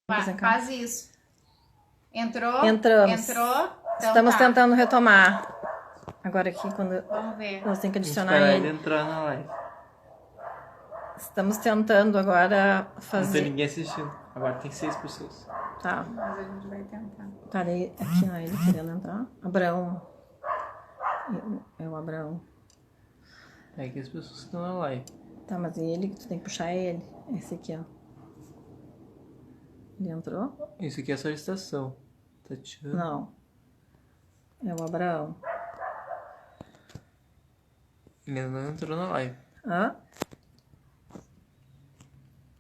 Faz isso. Entrou? Entramos. Entrou? Então Estamos tá. tentando retomar. Agora aqui, quando Vamos ver. nós temos que adicionar esperar ele. ele entrar na live. Estamos tentando agora Não tem fazer... ninguém assistindo. Agora tem 6 pessoas. Tá. Mas a gente vai tentar. Tá ali, aqui, ó, ele querendo entrar. Abraão. É o Abraão. É aqui as pessoas que estão na live. Tá, mas ele, tu tem que puxar ele. Esse aqui, ó. Ele entrou? Isso aqui é a solicitação. Tatiana. Não. É o Abraão. Ele ainda não entrou na live. Hã?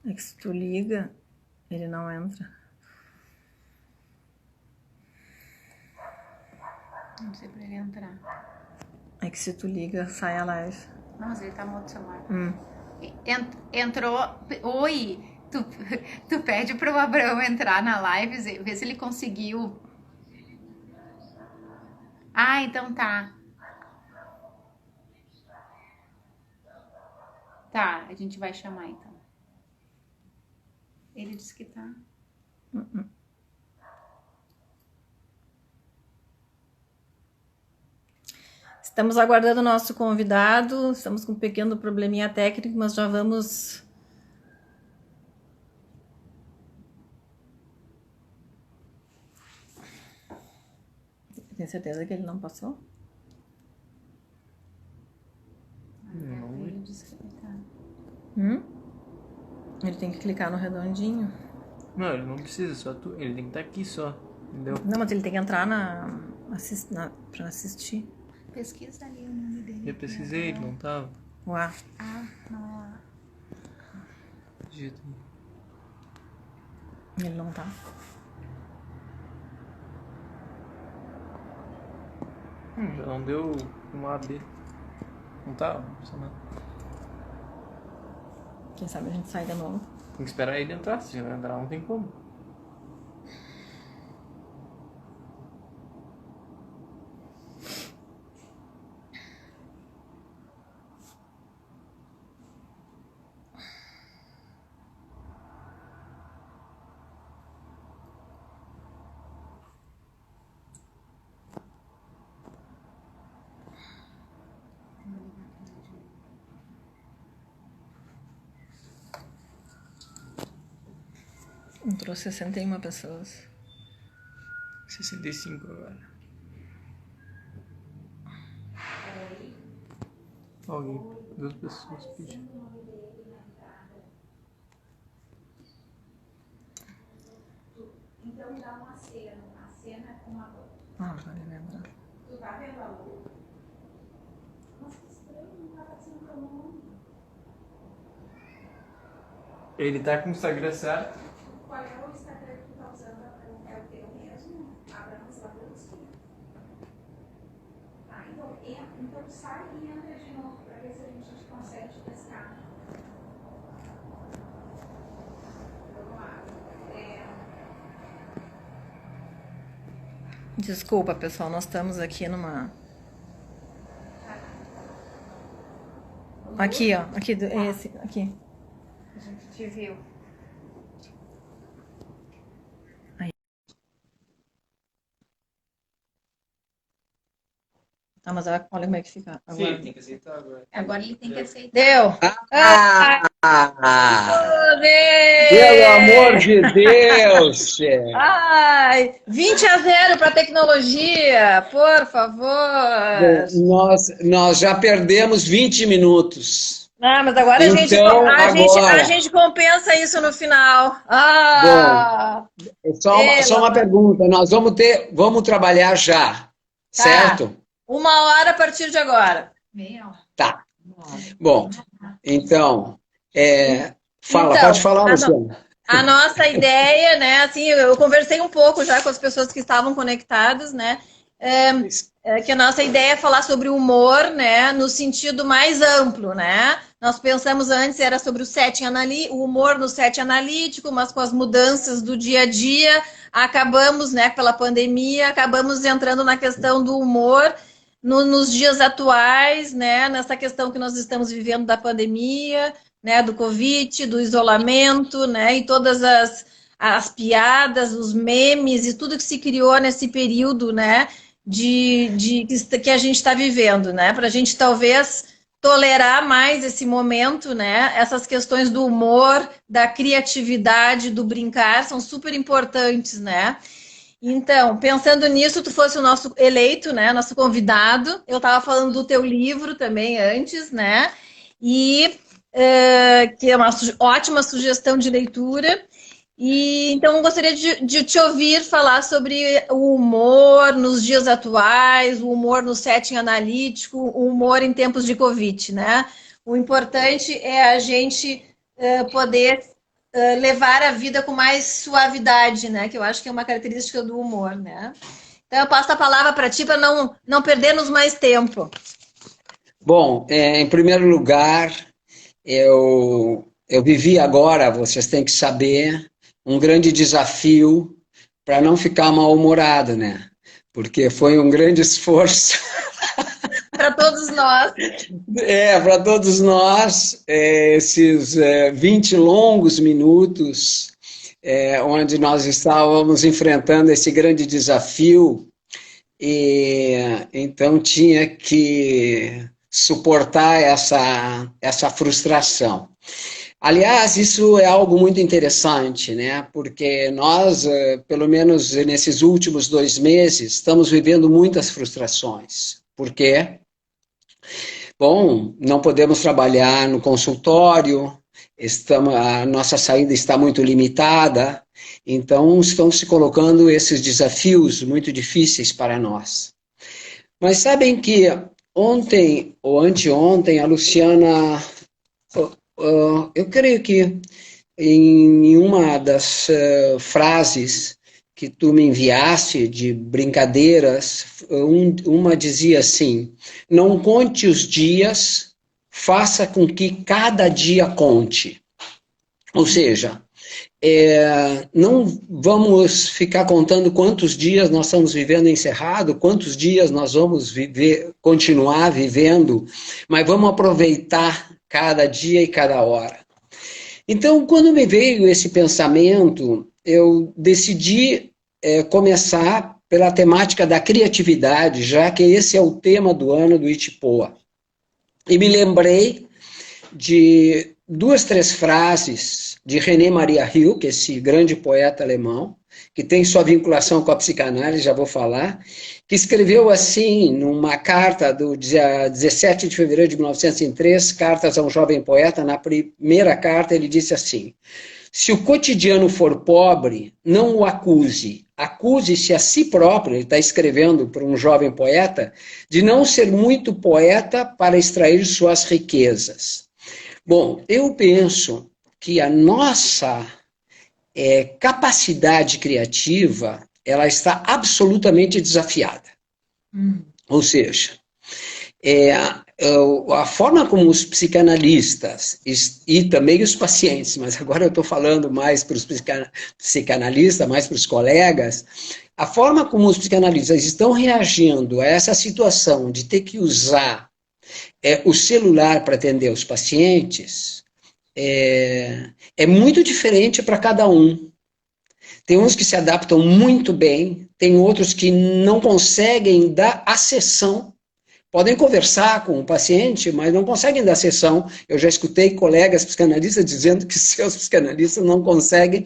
É que se tu liga, ele não entra. Não sei pra ele entrar. É que se tu liga, sai a live. Não, mas ele tá no outro celular. Hum. Entrou. Oi! Tu pede pro Abraão entrar na live, ver se ele conseguiu. Ah, então tá. Tá, a gente vai chamar então. Ele disse que tá. Estamos aguardando o nosso convidado. Estamos com um pequeno probleminha técnico, mas já vamos... Tem certeza que ele não passou? Ele disse que tá. Ele tem que clicar no redondinho. Não, ele não precisa, só tu. Ele tem que estar aqui só. Entendeu? Não, mas ele tem que entrar pra assistir. Pesquisa ali o nome dele. Eu pesquisei, ele não tava. Uau. Ah, não é lá. Digita aí. Ele não tá. Já não deu uma AB. Não tá funcionando. Quem sabe a gente sai de novo. Tem que esperar ele entrar. Se ele não entrar, não tem como. Entrou 61 pessoas. 65 agora. Alguém. 2 pessoas pedindo. Então dá uma cena. A cena com uma luz. Ah, vai lembrar. Tu tá vendo a luz? Nossa, que estranho, não tá aparecendo teu nome. Ele tá com o Instagram certo? Qual é o Instagram que tu tá usando? É o teu mesmo? Abraão Slavutsky? Ah, então sai e entra de novo pra ver se a gente consegue te pescar. Vamos lá. Desculpa, pessoal, nós estamos aqui numa... Aqui, ó. Aqui, esse, aqui. A gente te viu. Ah, mas olha como é que fica agora. Sim, tem que aceitar agora. Agora ele tem que aceitar. Deu! Oh, Deus! Pelo amor de Deus! Ai, 20-0 para tecnologia, por favor. Nós já perdemos 20 minutos. Ah, mas agora Então, a gente compensa isso no final. Só uma pergunta. Nós vamos trabalhar já, certo? 1 hora a partir de agora. Meia hora. Tá. Bom, então, Então, pode falar, Luciano. A nossa ideia, né, assim, eu conversei um pouco já com as pessoas que estavam conectadas, né, que a nossa ideia é falar sobre humor, né, no sentido mais amplo, né. Nós pensamos antes era sobre o humor no set analítico, mas com as mudanças do dia a dia, acabamos, né, pela pandemia, acabamos entrando na questão do humor nos dias atuais, né, nessa questão que nós estamos vivendo da pandemia, né, do Covid, do isolamento, né, e todas as piadas, os memes e tudo que se criou nesse período, né, que a gente está vivendo, né, para a gente talvez tolerar mais esse momento, né, essas questões do humor, da criatividade, do brincar, são super importantes, né. Então, pensando nisso, tu fosse o nosso eleito, né, nosso convidado. Eu estava falando do teu livro também antes, né, e que é uma ótima sugestão de leitura. E então eu gostaria de te ouvir falar sobre o humor nos dias atuais, o humor no setting analítico, o humor em tempos de Covid, né? O importante é a gente poder levar a vida com mais suavidade, né? Que eu acho que é uma característica do humor, né? Então eu passo a palavra para ti para não perdermos mais tempo. Bom, em primeiro lugar, eu vivi agora, vocês têm que saber, um grande desafio para não ficar mal-humorado, né? Porque foi um grande esforço. Para todos nós. Para todos nós, esses 20 longos minutos, onde nós estávamos enfrentando esse grande desafio, e então tinha que suportar essa frustração. Aliás, isso é algo muito interessante, né? Porque nós, pelo menos nesses últimos 2 meses, estamos vivendo muitas frustrações. Por quê? Bom, não podemos trabalhar no consultório, a nossa saída está muito limitada, então estão se colocando esses desafios muito difíceis para nós. Mas sabem que ontem ou anteontem a Luciana, eu creio que em uma das frases que tu me enviaste de brincadeiras, uma dizia assim: não conte os dias, faça com que cada dia conte. Ou seja, não vamos ficar contando quantos dias nós estamos vivendo encerrado, quantos dias nós vamos continuar vivendo, mas vamos aproveitar cada dia e cada hora. Então, quando me veio esse pensamento, eu decidi começar pela temática da criatividade, já que esse é o tema do ano do Itipoa. E me lembrei de 2, 3 frases de René Maria Rilke, esse grande poeta alemão, que tem sua vinculação com a psicanálise, já vou falar, que escreveu assim, numa carta do dia 17 de fevereiro de 1903, Cartas a um Jovem Poeta, na primeira carta ele disse assim: se o cotidiano for pobre, não o acuse, acuse-se a si próprio, ele está escrevendo para um jovem poeta, de não ser muito poeta para extrair suas riquezas. Bom, eu penso que a nossa capacidade criativa, ela está absolutamente desafiada. Ou seja, a forma como os psicanalistas e também os pacientes, mas agora eu estou falando mais para os psicanalistas, mais para os colegas, a forma como os psicanalistas estão reagindo a essa situação de ter que usar o celular para atender os pacientes é muito diferente para cada um. Tem uns que se adaptam muito bem, tem outros que não conseguem dar a sessão. Podem conversar com o paciente, mas não conseguem dar sessão. Eu já escutei colegas psicanalistas dizendo que seus psicanalistas não conseguem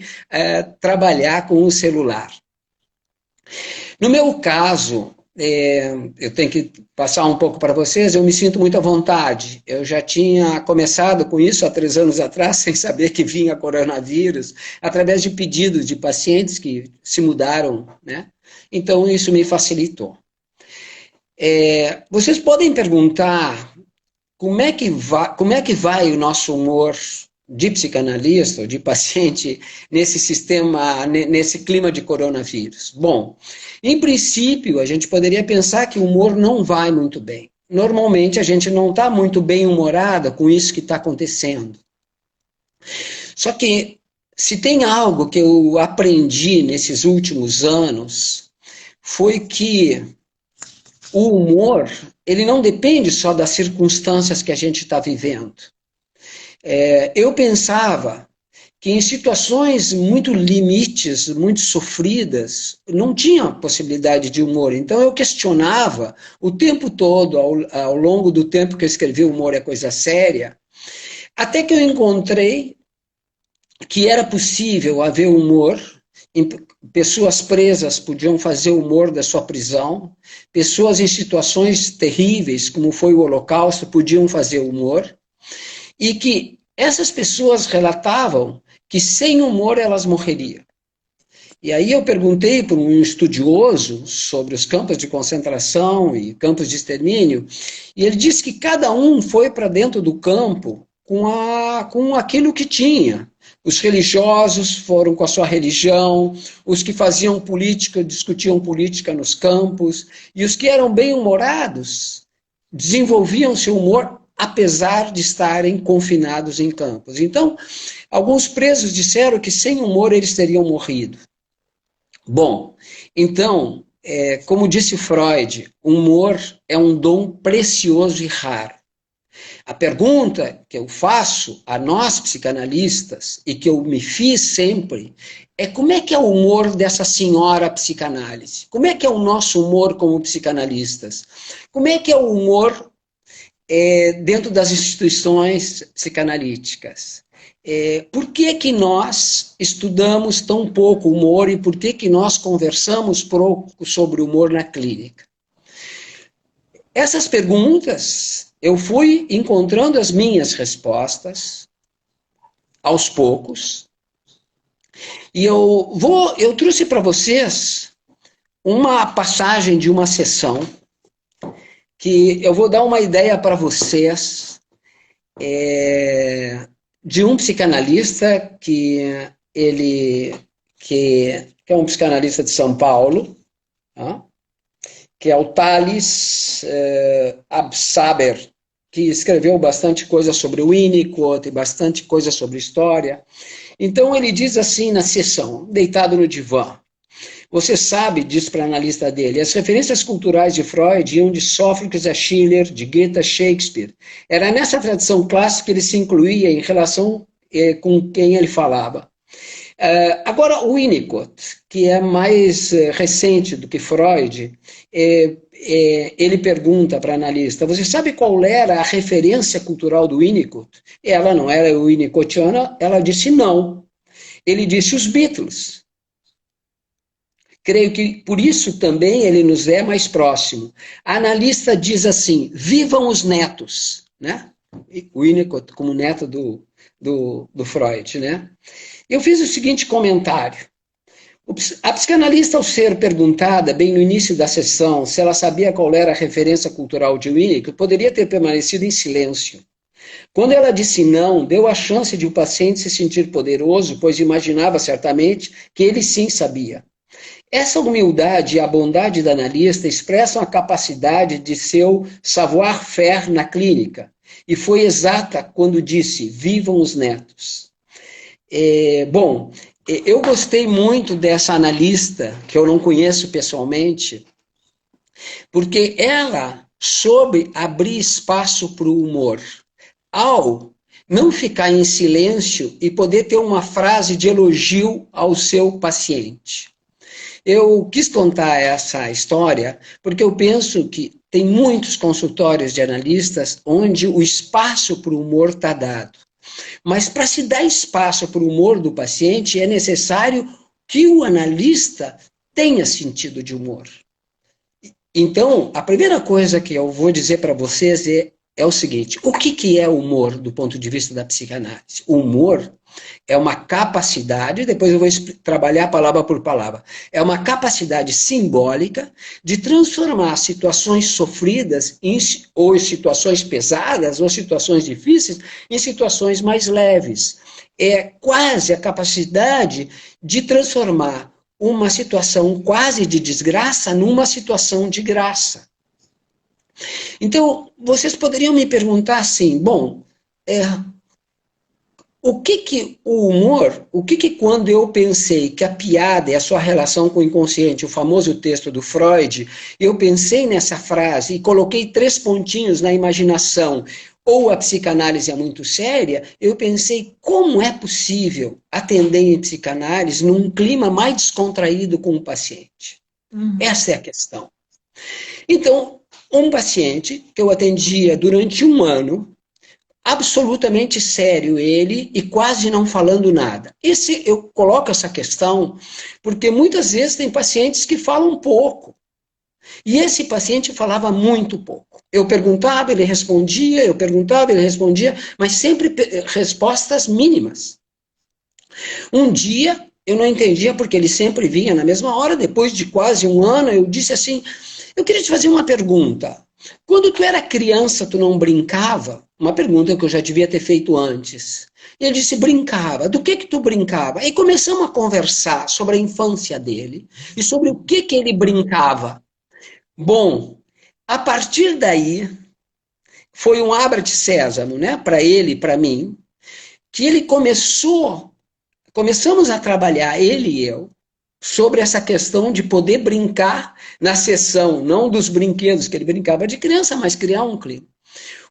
trabalhar com o celular. No meu caso, eu tenho que passar um pouco para vocês, eu me sinto muito à vontade. Eu já tinha começado com isso há 3 anos atrás, sem saber que vinha coronavírus, através de pedidos de pacientes que se mudaram, né? Então, isso me facilitou. Vocês podem perguntar como é que vai o nosso humor de psicanalista ou de paciente nesse sistema, nesse clima de coronavírus? Bom, em princípio, a gente poderia pensar que o humor não vai muito bem. Normalmente, a gente não está muito bem humorada com isso que está acontecendo. Só que, se tem algo que eu aprendi nesses últimos anos, foi que o humor, ele não depende só das circunstâncias que a gente está vivendo. Eu pensava que em situações muito limites, muito sofridas, não tinha possibilidade de humor. Então eu questionava o tempo todo, ao longo do tempo que eu escrevi Humor é Coisa Séria, até que eu encontrei que era possível haver humor, pessoas presas podiam fazer humor da sua prisão, pessoas em situações terríveis, como foi o Holocausto, podiam fazer humor, e que essas pessoas relatavam que sem humor elas morreriam. E aí eu perguntei para um estudioso sobre os campos de concentração e campos de extermínio, e ele disse que cada um foi para dentro do campo com aquilo que tinha. Os religiosos foram com a sua religião, os que faziam política discutiam política nos campos, e os que eram bem-humorados desenvolviam seu humor apesar de estarem confinados em campos. Então, alguns presos disseram que sem humor eles teriam morrido. Bom, então, como disse Freud, humor é um dom precioso e raro. A pergunta que eu faço a nós psicanalistas, e que eu me fiz sempre, é como é que é o humor dessa senhora psicanálise? Como é que é o nosso humor como psicanalistas? Como é que é o humor dentro das instituições psicanalíticas? Por que que nós estudamos tão pouco humor e por que que nós conversamos pouco sobre humor na clínica? Essas perguntas, eu fui encontrando as minhas respostas, aos poucos, e eu trouxe para vocês uma passagem de uma sessão, que eu vou dar uma ideia para vocês, de um psicanalista que é um psicanalista de São Paulo, tá? Que é o Thales Absaber, que escreveu bastante coisa sobre o Winnicott e bastante coisa sobre história. Então ele diz assim na sessão, deitado no divã: você sabe, diz para a analista dele, as referências culturais de Freud iam de Sófocles a Schiller, de Goethe a Shakespeare. Era nessa tradição clássica que ele se incluía em relação com quem ele falava. Agora, o Winnicott, que é mais recente do que Freud, ele pergunta para a analista, você sabe qual era a referência cultural do Winnicott? Ela não era winnicottiana, ela disse não. Ele disse os Beatles. Creio que por isso também ele nos é mais próximo. A analista diz assim, vivam os netos, né? O Winnicott como neto do Freud, né? Eu fiz o seguinte comentário. A psicanalista, ao ser perguntada, bem no início da sessão, se ela sabia qual era a referência cultural de Winnicott, poderia ter permanecido em silêncio. Quando ela disse não, deu a chance de o paciente se sentir poderoso, pois imaginava certamente que ele sim sabia. Essa humildade e a bondade da analista expressam a capacidade de seu savoir-faire na clínica, e foi exata quando disse, vivam os netos. Bom, eu gostei muito dessa analista, que eu não conheço pessoalmente, porque ela soube abrir espaço para o humor, ao não ficar em silêncio e poder ter uma frase de elogio ao seu paciente. Eu quis contar essa história porque eu penso que tem muitos consultórios de analistas onde o espaço para o humor está dado. Mas para se dar espaço para o humor do paciente, é necessário que o analista tenha sentido de humor. Então, a primeira coisa que eu vou dizer para vocês é o seguinte, o que é humor do ponto de vista da psicanálise? O humor é uma capacidade, depois eu vou trabalhar palavra por palavra, é uma capacidade simbólica de transformar situações sofridas ou situações pesadas ou situações difíceis em situações mais leves. É quase a capacidade de transformar uma situação quase de desgraça numa situação de graça. Então, vocês poderiam me perguntar assim, bom, o humor, quando eu pensei que a piada é a sua relação com o inconsciente, o famoso texto do Freud, eu pensei nessa frase e coloquei 3 pontinhos na imaginação. ou a psicanálise é muito séria, eu pensei, como é possível atender em psicanálise num clima mais descontraído com o paciente? Essa é a questão. Então, um paciente que eu atendia durante um ano, absolutamente sério ele e quase não falando nada. Eu coloco essa questão porque muitas vezes tem pacientes que falam pouco. E esse paciente falava muito pouco. Eu perguntava, ele respondia, eu perguntava, ele respondia, mas sempre respostas mínimas. Um dia, eu não entendia porque ele sempre vinha na mesma hora, depois de quase um ano, eu disse assim, eu queria te fazer uma pergunta. Quando tu era criança, tu não brincava? Uma pergunta que eu já devia ter feito antes. E ele disse, brincava. Do que tu brincava? E começamos a conversar sobre a infância dele e sobre o que ele brincava. Bom, a partir daí, foi um abra de sésamo, né, para ele e para mim, que ele começamos a trabalhar, ele e eu, sobre essa questão de poder brincar na sessão, não dos brinquedos que ele brincava de criança, mas criar um clima.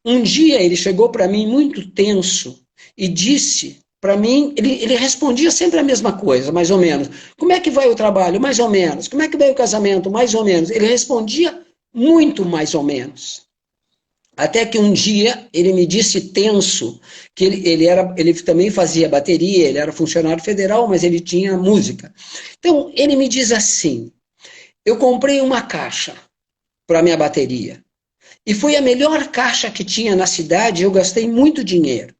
Um dia ele chegou para mim muito tenso e disse para mim, ele respondia sempre a mesma coisa, mais ou menos. Como é que vai o trabalho? Mais ou menos. Como é que vai o casamento? Mais ou menos. Ele respondia muito mais ou menos. Até que um dia ele me disse tenso, que ele também fazia bateria, ele era funcionário federal, mas ele tinha música. Então, ele me diz assim, eu comprei uma caixa para minha bateria, e foi a melhor caixa que tinha na cidade, eu gastei muito dinheiro.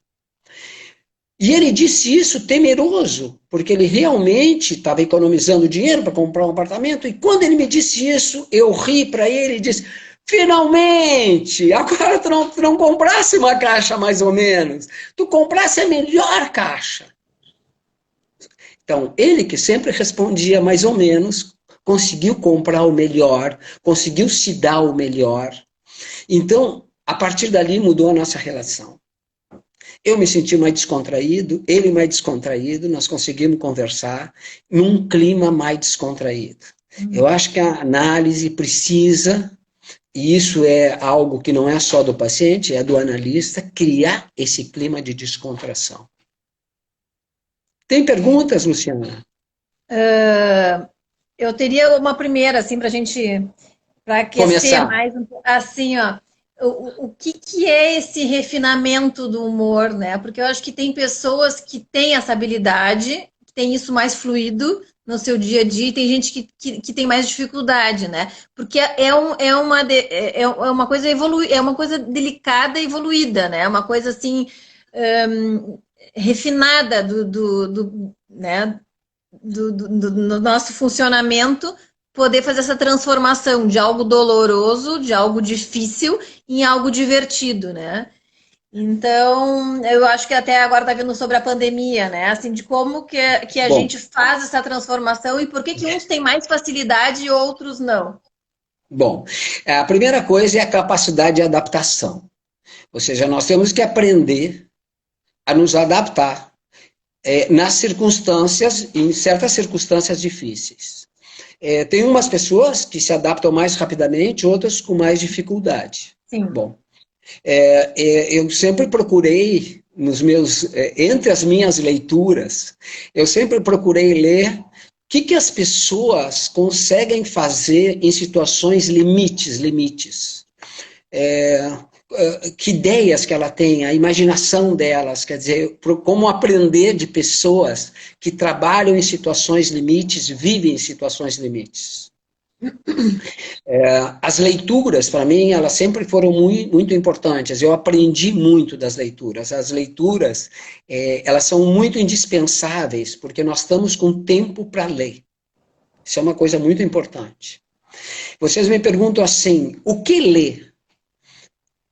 E ele disse isso temeroso, porque ele realmente estava economizando dinheiro para comprar um apartamento, e quando ele me disse isso, eu ri para ele e disse, finalmente, agora tu não comprasse uma caixa mais ou menos, tu comprasse a melhor caixa. Então, ele que sempre respondia mais ou menos, conseguiu comprar o melhor, conseguiu se dar o melhor. Então, a partir dali mudou a nossa relação. Eu me senti mais descontraído, ele mais descontraído, nós conseguimos conversar num clima mais descontraído. Eu acho que a análise precisa, e isso é algo que não é só do paciente, é do analista, criar esse clima de descontração. Tem perguntas, Luciana? Eu teria uma primeira, assim, para a gente, para aquecer Começar. mais, assim, ó, o que é esse refinamento do humor, né? Porque eu acho que tem pessoas que têm essa habilidade, que tem isso mais fluido no seu dia a dia, e tem gente que tem mais dificuldade, né? Porque é uma coisa é uma coisa delicada e evoluída, né? É uma coisa assim refinada né? do nosso funcionamento, poder fazer essa transformação de algo doloroso, de algo difícil, em algo divertido, né? Então, eu acho que até agora está vindo sobre a pandemia, né? Assim, de como que a gente faz essa transformação e por que uns têm mais facilidade e outros não. Bom, a primeira coisa é a capacidade de adaptação. Ou seja, nós temos que aprender a nos adaptar nas circunstâncias, em certas circunstâncias difíceis. Tem umas pessoas que se adaptam mais rapidamente, outras com mais dificuldade. Sim. Bom, eu sempre procurei, entre as minhas leituras, eu sempre procurei ler o que as pessoas conseguem fazer em situações limites. Que ideias que ela tem, a imaginação delas, quer dizer, como aprender de pessoas que trabalham em situações limites, vivem em situações limites. As leituras, para mim, elas sempre foram muito importantes. Eu aprendi muito das leituras. As leituras, elas são muito indispensáveis, porque nós estamos com tempo para ler. Isso é uma coisa muito importante. Vocês me perguntam assim, o que ler?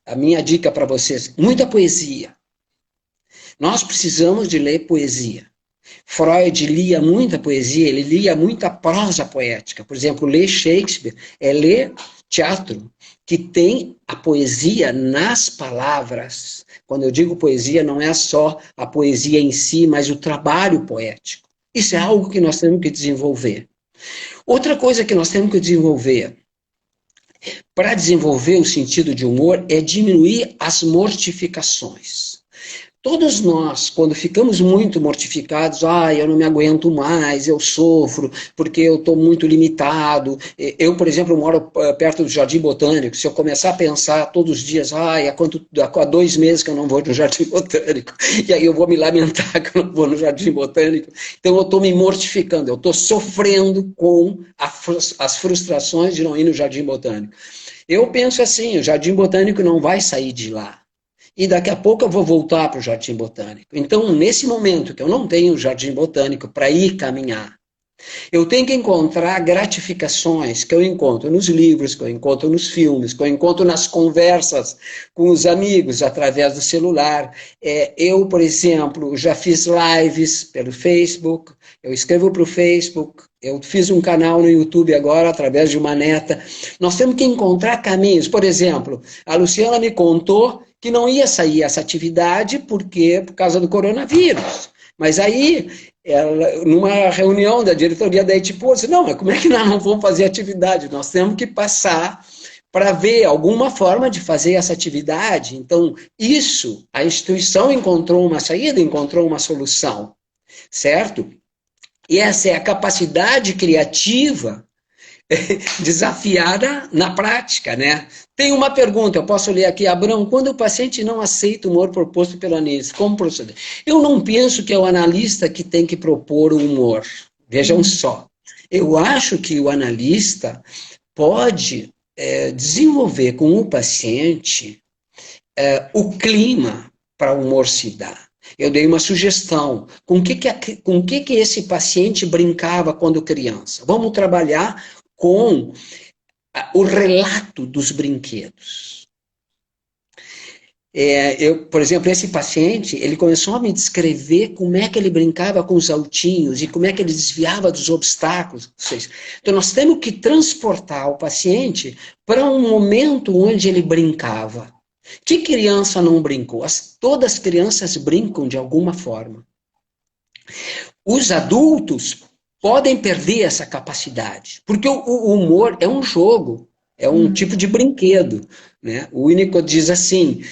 A minha dica para vocês, muita poesia. Nós precisamos de ler poesia. Freud lia muita poesia, ele lia muita prosa poética. Por exemplo, ler Shakespeare é ler teatro, que tem a poesia nas palavras. Quando eu digo poesia, não é só a poesia em si, mas o trabalho poético. Isso é algo que nós temos que desenvolver. Outra coisa que nós temos que desenvolver para desenvolver o sentido de humor é diminuir as mortificações. Todos nós, quando ficamos muito mortificados, eu não me aguento mais, eu sofro, porque eu estou muito limitado. Eu, por exemplo, moro perto do Jardim Botânico. Se eu começar a pensar todos os dias, há 2 meses que eu não vou no Jardim Botânico, e aí eu vou me lamentar que eu não vou no Jardim Botânico, então eu estou me mortificando, eu estou sofrendo com as frustrações de não ir no Jardim Botânico. Eu penso assim, o Jardim Botânico não vai sair de lá. E daqui a pouco eu vou voltar para o Jardim Botânico. Então, nesse momento que eu não tenho o Jardim Botânico para ir caminhar, eu tenho que encontrar gratificações que eu encontro nos livros, que eu encontro nos filmes, que eu encontro nas conversas com os amigos através do celular. Eu, por exemplo, já fiz lives pelo Facebook, eu escrevo para o Facebook, eu fiz um canal no YouTube agora através de uma neta. Nós temos que encontrar caminhos. Por exemplo, a Luciana me contou que não ia sair essa atividade por causa do coronavírus. Mas aí, numa reunião da diretoria da Etipô, disse, não, mas como é que nós não vamos fazer atividade? Nós temos que passar para ver alguma forma de fazer essa atividade. Então, isso, a instituição encontrou uma saída, encontrou uma solução, certo? E essa é a capacidade criativa desafiada na prática, né? Tem uma pergunta, eu posso ler aqui, Abrão, quando o paciente não aceita o humor proposto pelo analista, como proceder? Eu não penso que é o analista que tem que propor o humor, vejam só. Eu acho que o analista pode desenvolver com o paciente o clima para o humor se dar. Eu dei uma sugestão. Com o que esse paciente brincava quando criança? Vamos trabalhar com o relato dos brinquedos. Por exemplo, esse paciente, ele começou a me descrever como é que ele brincava com os altinhos e como é que ele desviava dos obstáculos. Então, nós temos que transportar o paciente para um momento onde ele brincava. Que criança não brincou? Todas as crianças brincam de alguma forma. Os adultos podem perder essa capacidade, porque o humor é um jogo, é um tipo de brinquedo, né? O Winnicott diz assim,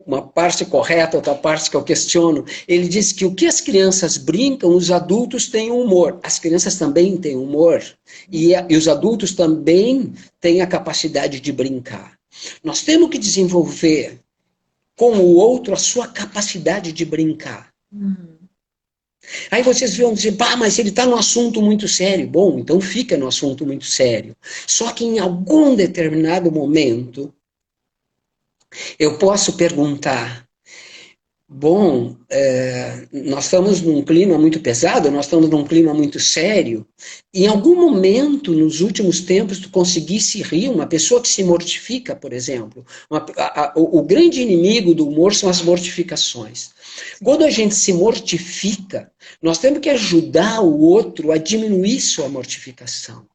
uma parte correta, outra parte que eu questiono, ele diz que o que as crianças brincam, os adultos têm humor. As crianças também têm humor, e os adultos também têm a capacidade de brincar. Nós temos que desenvolver com o outro a sua capacidade de brincar. Aí vocês vão dizer, mas ele está num assunto muito sério. Bom, então fica no assunto muito sério. Só que em algum determinado momento, eu posso perguntar, nós estamos num clima muito pesado, nós estamos num clima muito sério. Em algum momento, nos últimos tempos, tu conseguisse rir, uma pessoa que se mortifica, por exemplo. O grande inimigo do humor são as mortificações. Quando a gente se mortifica, nós temos que ajudar o outro a diminuir sua mortificação.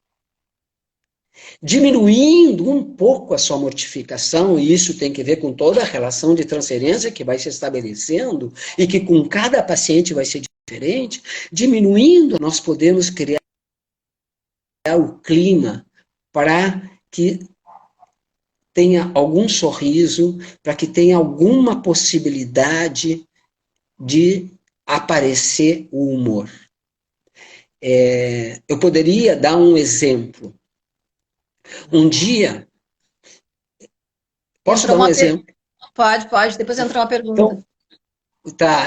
Diminuindo um pouco a sua mortificação, e isso tem que ver com toda a relação de transferência que vai se estabelecendo, e que com cada paciente vai ser diferente, diminuindo, nós podemos criar o clima para que tenha algum sorriso, para que tenha alguma possibilidade de aparecer o humor. Eu poderia dar um exemplo. Um dia, posso dar um exemplo? Pode, depois entra uma pergunta.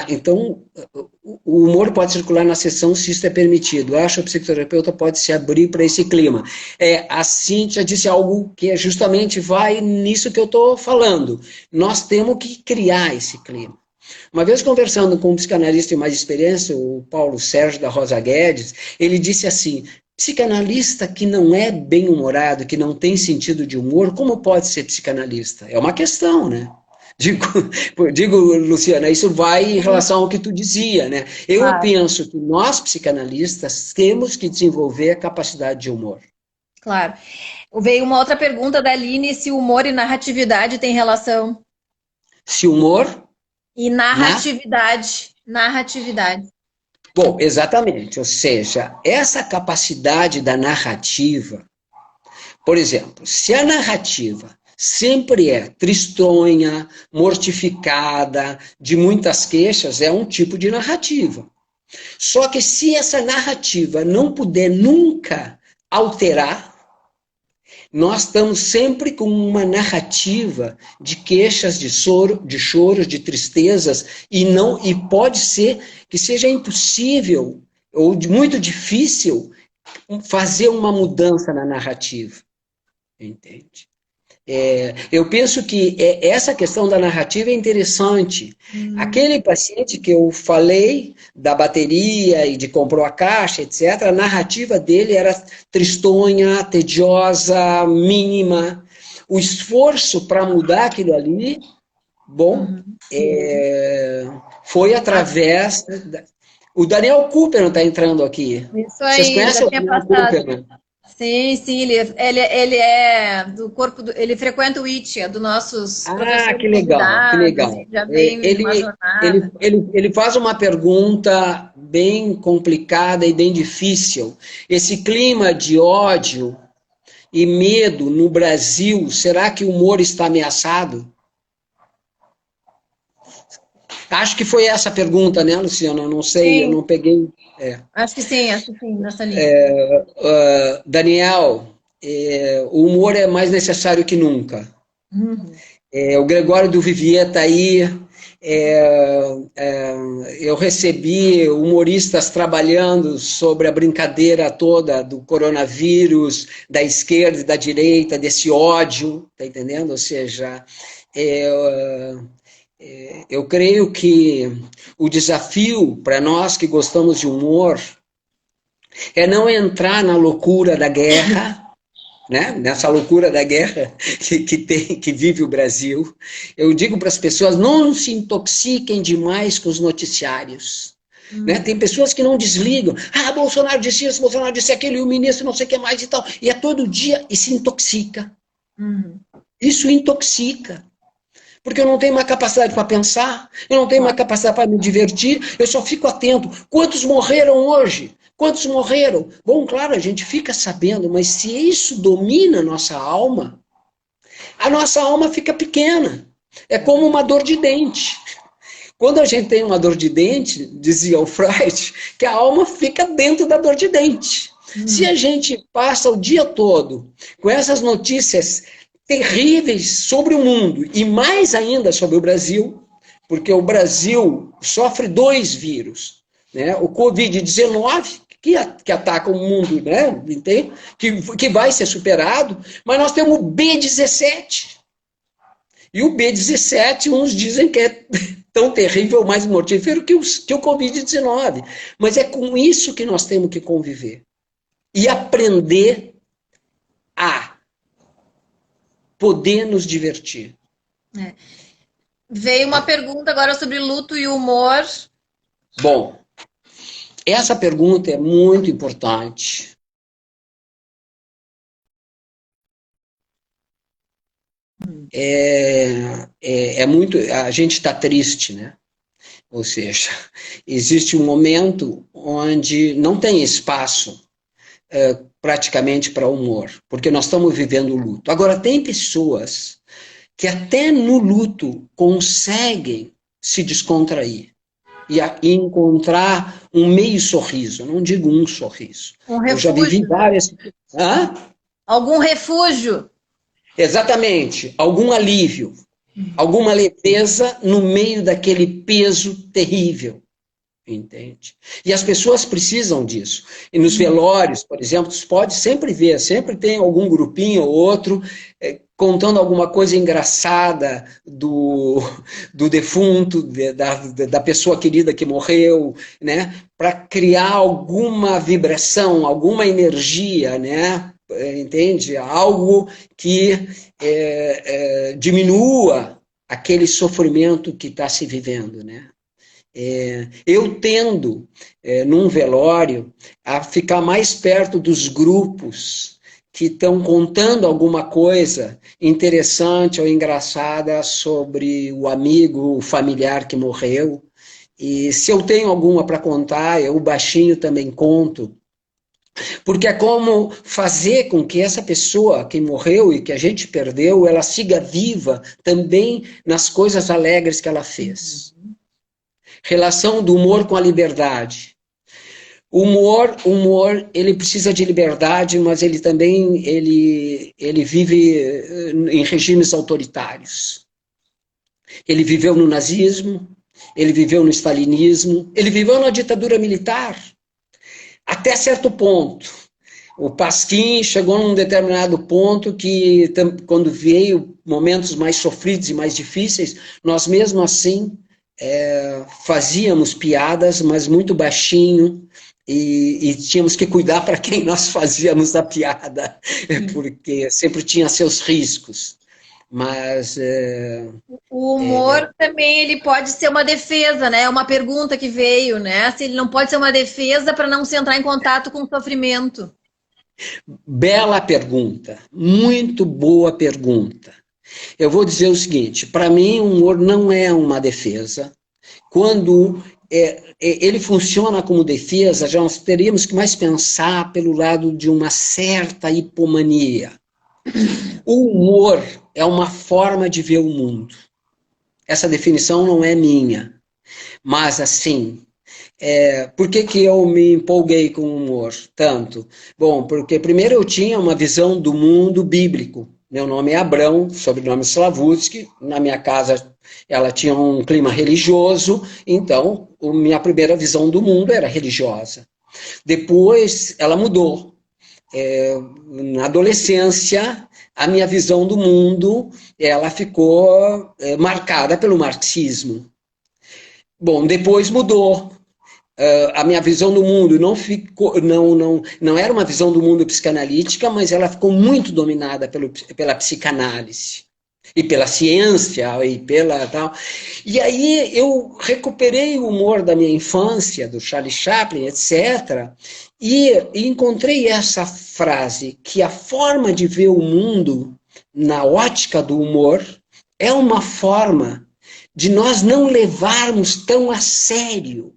Então, o humor pode circular na sessão se isso é permitido. Eu acho que o psicoterapeuta pode se abrir para esse clima. A Cíntia disse algo que justamente vai nisso que eu estou falando. Nós temos que criar esse clima. Uma vez conversando com um psicanalista de mais experiência, o Paulo Sérgio da Rosa Guedes, ele disse assim, psicanalista que não é bem-humorado, que não tem sentido de humor, como pode ser psicanalista? É uma questão, né? Digo, Luciana, isso vai em relação ao que tu dizia, né? Eu penso que nós, psicanalistas, temos que desenvolver a capacidade de humor. Claro. Veio uma outra pergunta da Aline, se humor e narratividade têm relação. Se humor... E narratividade. Narratividade. Bom, exatamente. Ou seja, essa capacidade da narrativa Por exemplo, se a narrativa sempre é tristonha, mortificada, de muitas queixas, é um tipo de narrativa. Só que se essa narrativa não puder nunca alterar, nós estamos sempre com uma narrativa de queixas, de choros, de tristezas, e pode ser que seja impossível ou muito difícil fazer uma mudança na narrativa, entende? Eu penso que essa questão da narrativa é interessante. Aquele paciente que eu falei da bateria e de comprou a caixa, etc., a narrativa dele era tristonha, tediosa, mínima. O esforço para mudar aquilo ali, foi através... O Daniel Cooper está entrando aqui. Isso aí, Vocês conhecem já o tinha Daniel passado. Cooper? Sim, ele é do corpo, ele frequenta o IT, é dos nossos professores Que legal, que legal. convidados, já vem uma jornada. Ele faz uma pergunta bem complicada e bem difícil. Esse clima de ódio e medo no Brasil, será que o humor está ameaçado? Acho que foi essa a pergunta, né, Luciana? Eu não sei, Sim. eu não peguei... Acho que sim, nessa linha. Daniel, o humor é mais necessário que nunca. O Gregório do Vivier está aí. Eu recebi humoristas trabalhando sobre a brincadeira toda do coronavírus, da esquerda e da direita, desse ódio, tá entendendo? Ou seja, eu creio que o desafio para nós que gostamos de humor é não entrar na loucura da guerra, né? Nessa loucura da guerra que vive o Brasil. Eu digo para as pessoas, não se intoxiquem demais com os noticiários. Né? Tem pessoas que não desligam. Bolsonaro disse isso, Bolsonaro disse aquilo, e o ministro não sei o que mais e tal. E é todo dia e se intoxica. Isso intoxica. Porque eu não tenho uma capacidade para pensar, eu não tenho uma capacidade para me divertir, eu só fico atento. Quantos morreram hoje? Quantos morreram? Bom, claro, a gente fica sabendo, mas se isso domina a nossa alma fica pequena. É como uma dor de dente. Quando a gente tem uma dor de dente, dizia o Freud, que a alma fica dentro da dor de dente. Se a gente passa o dia todo com essas notícias terríveis sobre o mundo, e mais ainda sobre o Brasil, porque o Brasil sofre 2 vírus, né? O Covid-19, que ataca o mundo, né? Que vai ser superado, mas nós temos o B17. E o B17, uns dizem que é tão terrível, mais mortífero que o Covid-19. Mas é com isso que nós temos que conviver. E aprender a poder nos divertir. Veio uma pergunta agora sobre luto e humor. Bom, essa pergunta é muito importante. A gente está triste, né? Ou seja, existe um momento onde não tem espaço praticamente para humor, porque nós estamos vivendo o luto. Agora, tem pessoas que até no luto conseguem se descontrair e encontrar um meio sorriso, não digo um sorriso. Eu já vivi várias... Algum refúgio. Exatamente, algum alívio, alguma leveza no meio daquele peso terrível. Entende? E as pessoas precisam disso. E nos velórios, por exemplo, você pode sempre ver, sempre tem algum grupinho ou outro contando alguma coisa engraçada do defunto, da pessoa querida que morreu, né? Para criar alguma vibração, alguma energia, né? Entende? Algo que diminua aquele sofrimento que está se vivendo, né? Eu tendo, num velório, a ficar mais perto dos grupos que estão contando alguma coisa interessante ou engraçada sobre o amigo, o familiar que morreu. E se eu tenho alguma para contar, eu baixinho também conto. Porque é como fazer com que essa pessoa que morreu e que a gente perdeu, ela siga viva também nas coisas alegres que ela fez. Relação do humor com a liberdade. O humor, ele precisa de liberdade, mas ele também ele vive em regimes autoritários. Ele viveu no nazismo, ele viveu no stalinismo, ele viveu na ditadura militar, até certo ponto. O Pasquim chegou num determinado ponto que, quando veio momentos mais sofridos e mais difíceis, nós mesmo assim fazíamos piadas, mas muito baixinho, e tínhamos que cuidar para quem nós fazíamos a piada, porque sempre tinha seus riscos. Mas o humor também ele pode ser uma defesa, né? É uma pergunta que veio, né? Se ele não pode ser uma defesa para não se entrar em contato com o sofrimento. Bela pergunta, muito boa pergunta. Eu vou dizer o seguinte, para mim o humor não é uma defesa. Quando ele funciona como defesa, já nós teríamos que mais pensar pelo lado de uma certa hipomania. O humor é uma forma de ver o mundo. Essa definição não é minha. Mas, assim, por que eu me empolguei com o humor tanto? Bom, porque primeiro eu tinha uma visão do mundo bíblico. Meu nome é Abrão, sobrenome Slavutsky. Na minha casa ela tinha um clima religioso, então minha primeira visão do mundo era religiosa. Depois ela mudou. Na adolescência, a minha visão do mundo ela ficou marcada pelo marxismo. Bom, depois mudou. A minha visão do mundo não era uma visão do mundo psicanalítica, mas ela ficou muito dominada pela psicanálise e pela ciência e pela tal. E aí eu recuperei o humor da minha infância, do Charlie Chaplin, etc., e encontrei essa frase, que a forma de ver o mundo na ótica do humor é uma forma de nós não levarmos tão a sério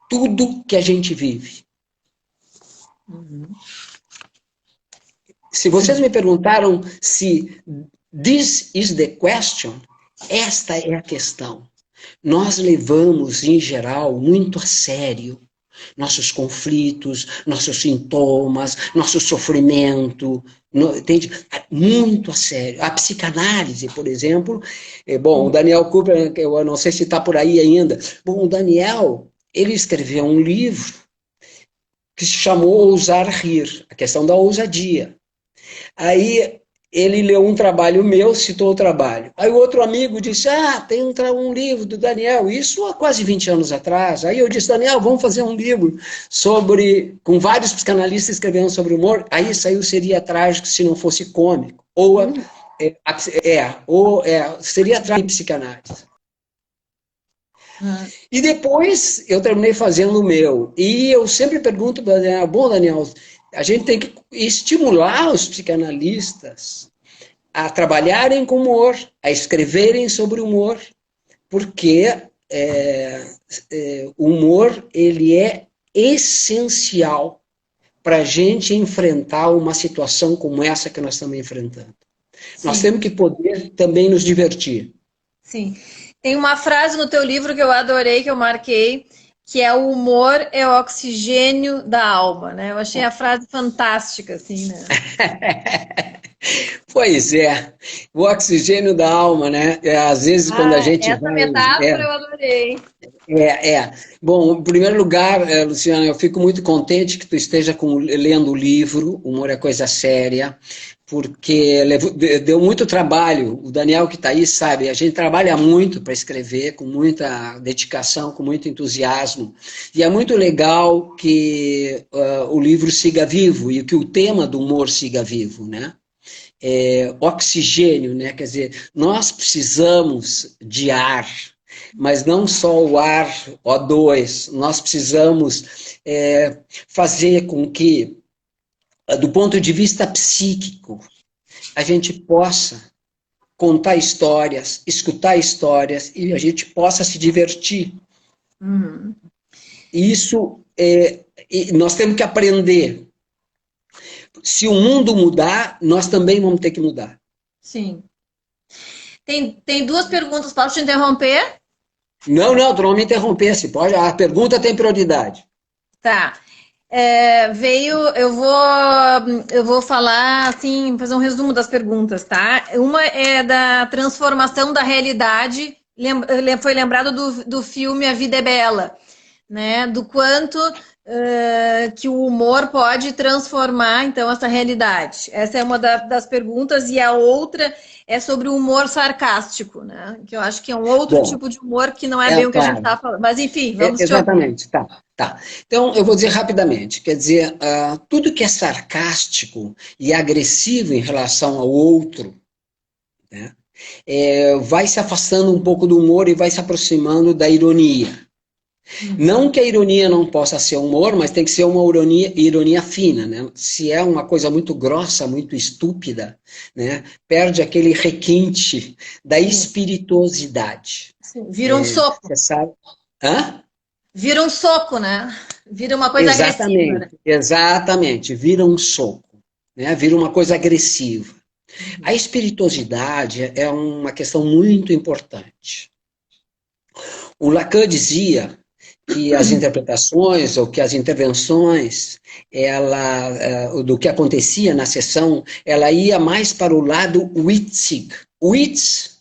tudo que a gente vive. Se vocês me perguntaram se this is the question, esta é a questão. Nós levamos, em geral, muito a sério nossos conflitos, nossos sintomas, nosso sofrimento, entende? Muito a sério. A psicanálise, por exemplo, bom, o Daniel Cooper, eu não sei se está por aí ainda, bom, o Daniel, ele escreveu um livro que se chamou Ousar Rir, a questão da ousadia. Aí ele leu um trabalho meu, citou o trabalho. Aí o outro amigo disse, tem um livro do Daniel, isso há quase 20 anos atrás. Aí eu disse, Daniel, vamos fazer um livro com vários psicanalistas escrevendo sobre humor. Aí saiu Seria Trágico se não fosse cômico. Seria trágico psicanálise. E depois eu terminei fazendo o meu. E eu sempre pergunto para o Daniel, bom, Daniel, a gente tem que estimular os psicanalistas a trabalharem com humor, a escreverem sobre humor, porque o humor ele é essencial para a gente enfrentar uma situação como essa que nós estamos enfrentando. Sim. Nós temos que poder também nos divertir. Sim. Tem uma frase no teu livro que eu adorei, que eu marquei, que é o humor é o oxigênio da alma, né? Eu achei a frase fantástica, assim, né? Pois é, o oxigênio da alma, né? Às vezes quando a gente essa metáfora eu adorei. Bom, em primeiro lugar, Luciana, eu fico muito contente que tu esteja lendo o livro, Humor é Coisa Séria, porque deu muito trabalho. O Daniel que está aí sabe, a gente trabalha muito para escrever, com muita dedicação, com muito entusiasmo, e é muito legal que o livro siga vivo e que o tema do humor siga vivo, né? Oxigênio, né? Quer dizer, nós precisamos de ar, mas não só o ar O2, nós precisamos fazer com que, do ponto de vista psíquico, a gente possa contar histórias, escutar histórias e a gente possa se divertir. Uhum. Isso e nós temos que aprender. Se o mundo mudar, nós também vamos ter que mudar. Sim. Tem duas perguntas, posso te interromper? Não, tu não me interrompesse, pode. A pergunta tem prioridade. Tá. Eu vou falar assim, fazer um resumo das perguntas, tá? Uma é da transformação da realidade, foi lembrado do filme A Vida é Bela, né? Do quanto que o humor pode transformar, então, essa realidade. Essa é uma das perguntas, e a outra é sobre o humor sarcástico, né? Que eu acho que é um outro tipo de humor que não é bem o que a gente está falando. Mas, enfim, vamos te ouvir. Exatamente, tá. Então, eu vou dizer rapidamente, quer dizer, tudo que é sarcástico e agressivo em relação ao outro, né, vai se afastando um pouco do humor e vai se aproximando da ironia. Não que a ironia não possa ser humor, mas tem que ser uma ironia fina, né? Se é uma coisa muito grossa, muito estúpida, né, perde aquele requinte da espirituosidade. Vira um soco. Você sabe? Hã? Vira um soco, né? Vira uma coisa agressiva. Né? Exatamente, vira um soco, né? Vira uma coisa agressiva. A espirituosidade é uma questão muito importante. O Lacan dizia que as interpretações ou que as intervenções do que acontecia na sessão, ela ia mais para o lado witzig. Witz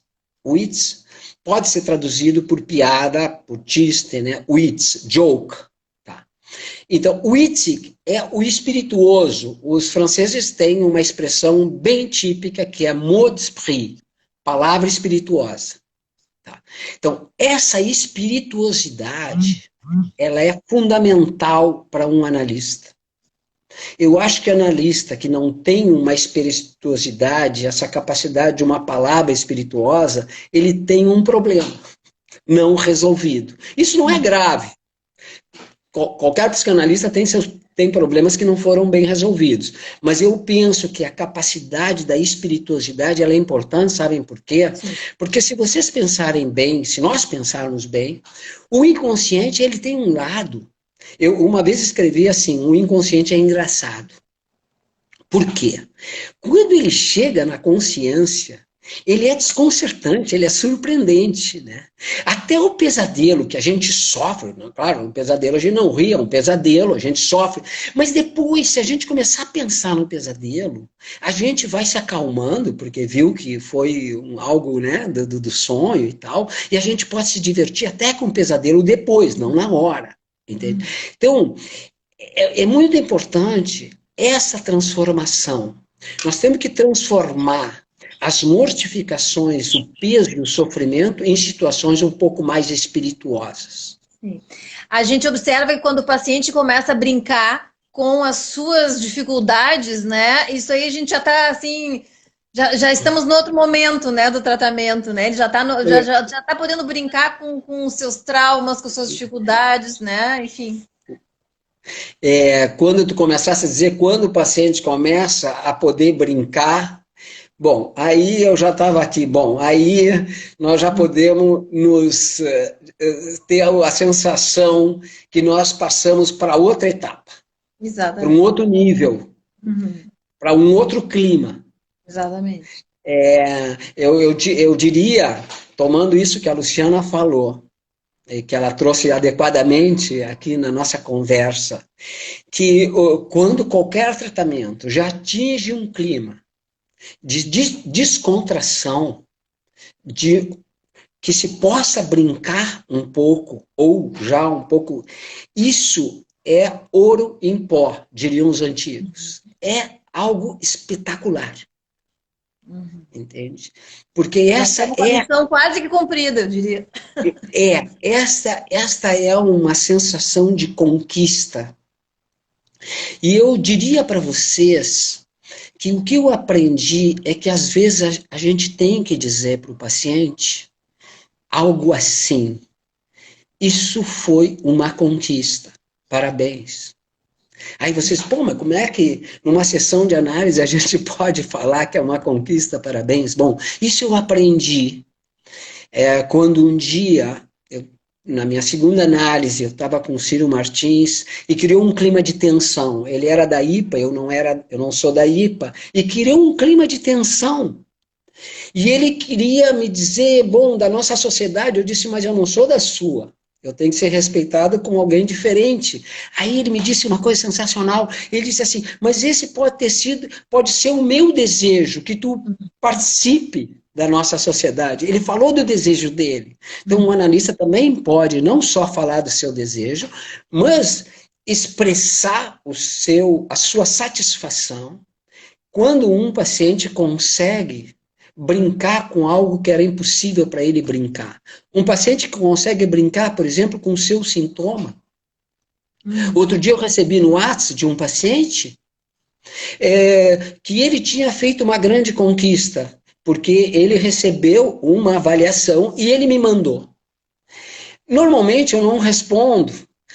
pode ser traduzido por piada, por chiste, né? Witz, joke. Tá? Então, witzig é o espirituoso. Os franceses têm uma expressão bem típica que é mot d'esprit, palavra espirituosa. Tá? Então, essa espirituosidade, ela é fundamental para um analista. Eu acho que analista que não tem uma espirituosidade, essa capacidade de uma palavra espirituosa, ele tem um problema não resolvido. Isso não é grave. Qualquer psicanalista tem problemas que não foram bem resolvidos. Mas eu penso que a capacidade da espirituosidade ela é importante, sabem por quê? Sim. Porque se vocês pensarem bem, se nós pensarmos bem, o inconsciente ele tem um lado. Eu uma vez escrevi assim, o inconsciente é engraçado. Por quê? Quando ele chega na consciência, ele é desconcertante, ele é surpreendente, né? Até o pesadelo que a gente sofre, né? Claro, um pesadelo a gente não ri, é um pesadelo, a gente sofre, mas depois, se a gente começar a pensar no pesadelo, a gente vai se acalmando, porque viu que foi algo, né, do sonho e tal, e a gente pode se divertir até com o pesadelo depois, não na hora, entende? Então, é muito importante essa transformação. Nós temos que transformar as mortificações, o peso e o sofrimento em situações um pouco mais espirituosas. Sim. A gente observa que quando o paciente começa a brincar com as suas dificuldades, né? Isso aí a gente já está assim, já estamos no outro momento, né, do tratamento, né? Ele já está já tá podendo brincar com os seus traumas, com suas dificuldades, né? Enfim. Quando tu começasse a dizer, quando o paciente começa a poder brincar, bom, aí eu já estava aqui, aí nós já podemos ter a sensação que nós passamos para outra etapa. Exatamente. Para um outro nível, para um outro clima. Exatamente. Eu diria, tomando isso que a Luciana falou, que ela trouxe adequadamente aqui na nossa conversa, que quando qualquer tratamento já atinge um clima de descontração, de que se possa brincar um pouco, ou já um pouco, isso é ouro em pó, diriam os antigos. É algo espetacular. Entende? Porque essa é uma missão quase que cumprida, eu diria. Esta é uma sensação de conquista. E eu diria para vocês que o que eu aprendi é que às vezes a gente tem que dizer para o paciente algo assim: isso foi uma conquista, parabéns. Aí vocês, mas como é que numa sessão de análise a gente pode falar que é uma conquista, parabéns? Bom, isso eu aprendi quando um dia na minha segunda análise, eu estava com o Ciro Martins e criou um clima de tensão. Ele era da IPA, eu não sou da IPA, e criou um clima de tensão. E ele queria me dizer, bom, da nossa sociedade, eu disse, mas eu não sou da sua. Eu tenho que ser respeitado como alguém diferente. Aí ele me disse uma coisa sensacional. Ele disse assim, mas esse pode ser o meu desejo, que tu participe da nossa sociedade. Ele falou do desejo dele. Então, um analista também pode não só falar do seu desejo, mas expressar a sua satisfação quando um paciente consegue brincar com algo que era impossível para ele brincar. Um paciente que consegue brincar, por exemplo, com o seu sintoma. Outro dia eu recebi no WhatsApp de um paciente que ele tinha feito uma grande conquista, porque ele recebeu uma avaliação e ele me mandou. Normalmente eu não respondo,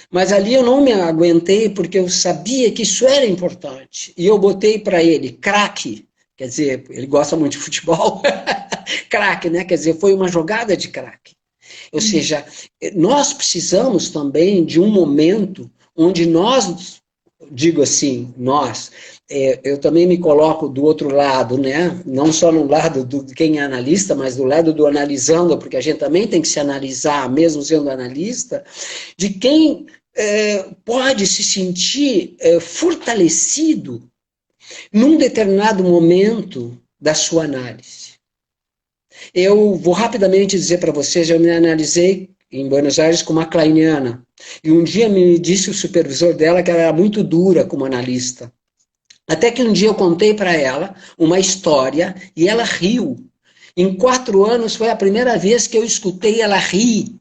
mas ali eu não me aguentei porque eu sabia que isso era importante. E eu botei para ele, craque, quer dizer, ele gosta muito de futebol, craque, né? Quer dizer, foi uma jogada de craque. Ou seja, nós precisamos também de um momento onde nós, digo assim, eu também me coloco do outro lado, né? Não só no lado de quem é analista, mas do lado do analisando, porque a gente também tem que se analisar, mesmo sendo analista, de quem pode se sentir fortalecido num determinado momento da sua análise. Eu vou rapidamente dizer para vocês, eu me analisei em Buenos Aires com uma kleiniana, e um dia me disse o supervisor dela que ela era muito dura como analista. Até que um dia eu contei para ela uma história e ela riu. Em 4 anos foi a primeira vez que eu escutei ela rir.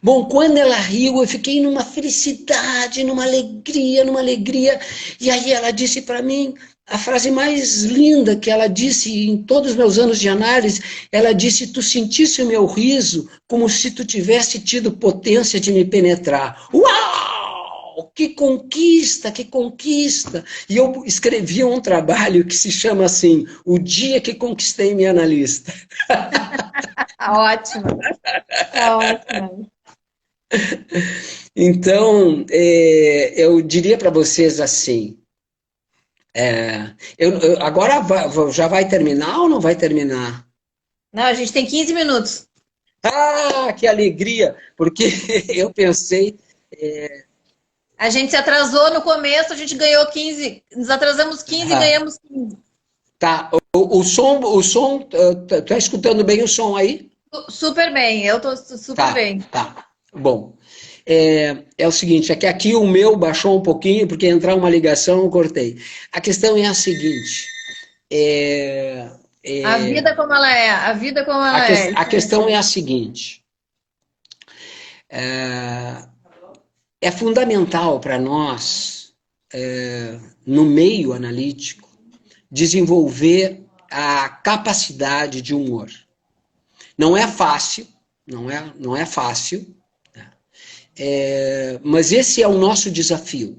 Bom, quando ela riu, eu fiquei numa felicidade, numa alegria. E aí ela disse para mim a frase mais linda que ela disse em todos os meus anos de análise. Ela disse, tu sentisse o meu riso como se tu tivesse tido potência de me penetrar. Uau! Que conquista, que conquista! E eu escrevi um trabalho que se chama assim, O Dia que Conquistei Minha Analista. Ótimo. Ótimo. Então, eu diria para vocês assim, agora já vai terminar ou não vai terminar? Não, a gente tem 15 minutos. Ah, que alegria! Porque eu pensei... A gente se atrasou no começo, a gente ganhou 15, nos atrasamos 15 e ganhamos 15. Tá, o som, tá escutando bem o som aí? Super bem, eu tô super bem. Tá, bom. É o seguinte, é que aqui o meu baixou um pouquinho, porque entrar uma ligação eu cortei. A questão é a seguinte... A vida como ela é, a vida como ela é. A questão é a seguinte... É fundamental para nós, no meio analítico, desenvolver a capacidade de humor. Não é fácil, não é fácil, mas esse é o nosso desafio.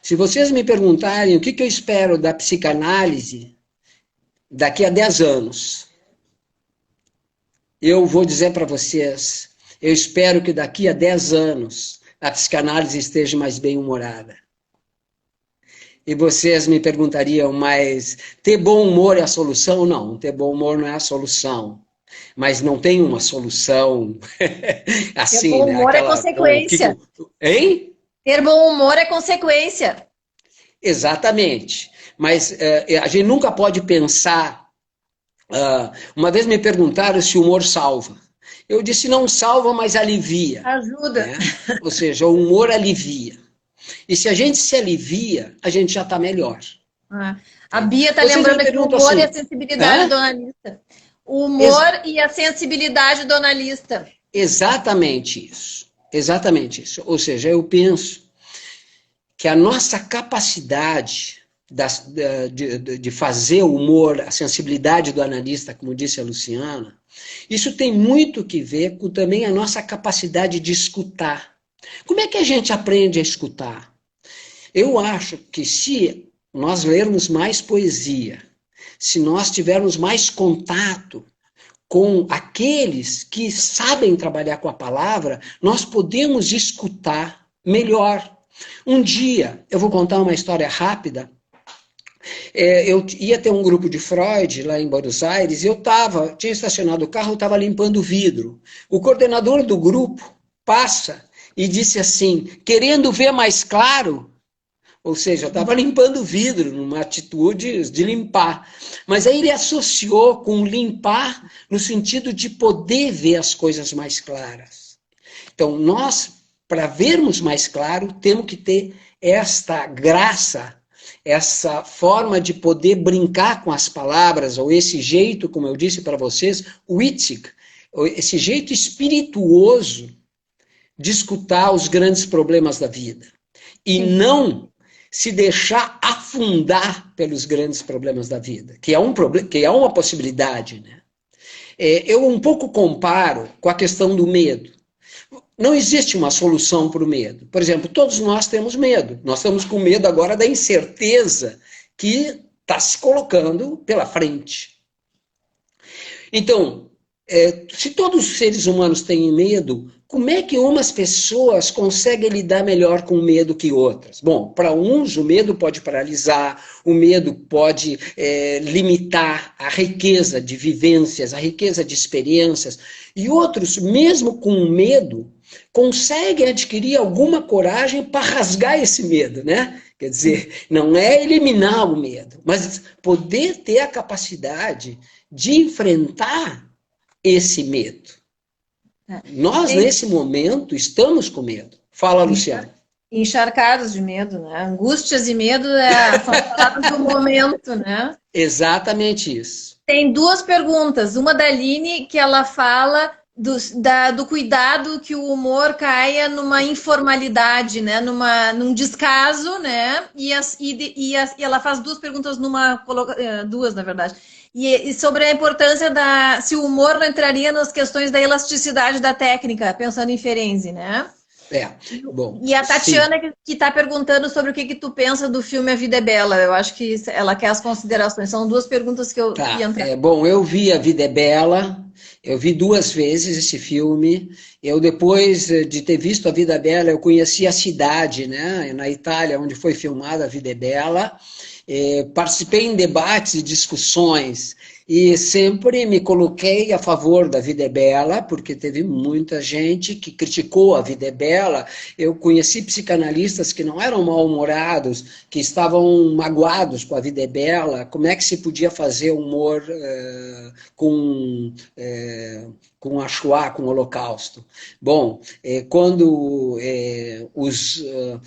Se vocês me perguntarem o que eu espero da psicanálise daqui a 10 anos, eu vou dizer para vocês, eu espero que daqui a 10 anos a psicanálise esteja mais bem-humorada. E vocês me perguntariam, mas ter bom humor é a solução? Não, ter bom humor não é a solução. Mas não tem uma solução assim, ter bom humor, né? É consequência. Hein? Ter bom humor é consequência. Exatamente. Mas a gente nunca pode pensar... uma vez me perguntaram se o humor salva. Eu disse, não salva, mas alivia. Ajuda. Né? Ou seja, o humor alivia. E se a gente se alivia, a gente já está melhor. A Bia está lembrando aqui o humor assim, e a sensibilidade do analista. O humor e a sensibilidade do analista. Exatamente isso. Exatamente isso. Ou seja, eu penso que a nossa capacidade de fazer o humor, a sensibilidade do analista, como disse a Luciana, isso tem muito que ver com também a nossa capacidade de escutar. Como é que a gente aprende a escutar? Eu acho que se nós lermos mais poesia, se nós tivermos mais contato com aqueles que sabem trabalhar com a palavra, nós podemos escutar melhor. Um dia, eu vou contar uma história rápida. Eu ia ter um grupo de Freud lá em Buenos Aires, e tinha estacionado o carro, eu estava limpando o vidro. O coordenador do grupo passa e disse assim, querendo ver mais claro, ou seja, eu estava limpando o vidro, numa atitude de limpar. Mas aí ele associou com limpar no sentido de poder ver as coisas mais claras. Então, nós, para vermos mais claro, temos que ter esta graça, essa forma de poder brincar com as palavras, ou esse jeito, como eu disse para vocês, witzig, esse jeito espirituoso de escutar os grandes problemas da vida. E não se deixar afundar pelos grandes problemas da vida, que é uma possibilidade, né? Eu um pouco comparo com a questão do medo. Não existe uma solução para o medo. Por exemplo, todos nós temos medo. Nós estamos com medo agora da incerteza que está se colocando pela frente. Então, se todos os seres humanos têm medo, como é que umas pessoas conseguem lidar melhor com o medo que outras? Bom, para uns o medo pode paralisar, o medo pode limitar a riqueza de vivências, a riqueza de experiências, e outros, mesmo com medo, conseguem adquirir alguma coragem para rasgar esse medo, né? Quer dizer, não é eliminar o medo, mas poder ter a capacidade de enfrentar esse medo. Nós, nesse momento, estamos com medo. Fala, Luciana. Encharcados de medo, né? Angústias e medo são palavras do momento, né? Exatamente isso. Tem duas perguntas. Uma da Aline, que ela fala do cuidado que o humor caia numa informalidade, né? Num descaso, né? E ela faz duas perguntas duas, na verdade. E sobre a importância se o humor não entraria nas questões da elasticidade da técnica, pensando em Ferenczi, né? Bom. E a Tatiana que está perguntando sobre o que tu pensa do filme A Vida é Bela. Eu acho que ela quer as considerações. São duas perguntas que eu ia entrar. Bom, eu vi A Vida é Bela, eu vi 2 vezes esse filme. Eu, depois de ter visto A Vida é Bela, eu conheci a cidade, né, na Itália, onde foi filmada A Vida é Bela. Participei em debates e discussões e sempre me coloquei a favor da Vida é Bela, porque teve muita gente que criticou A Vida é Bela. Eu conheci psicanalistas que não eram mal-humorados, que estavam magoados com A Vida é Bela. Como é que se podia fazer humor com a Shoah, com o Holocausto? Bom,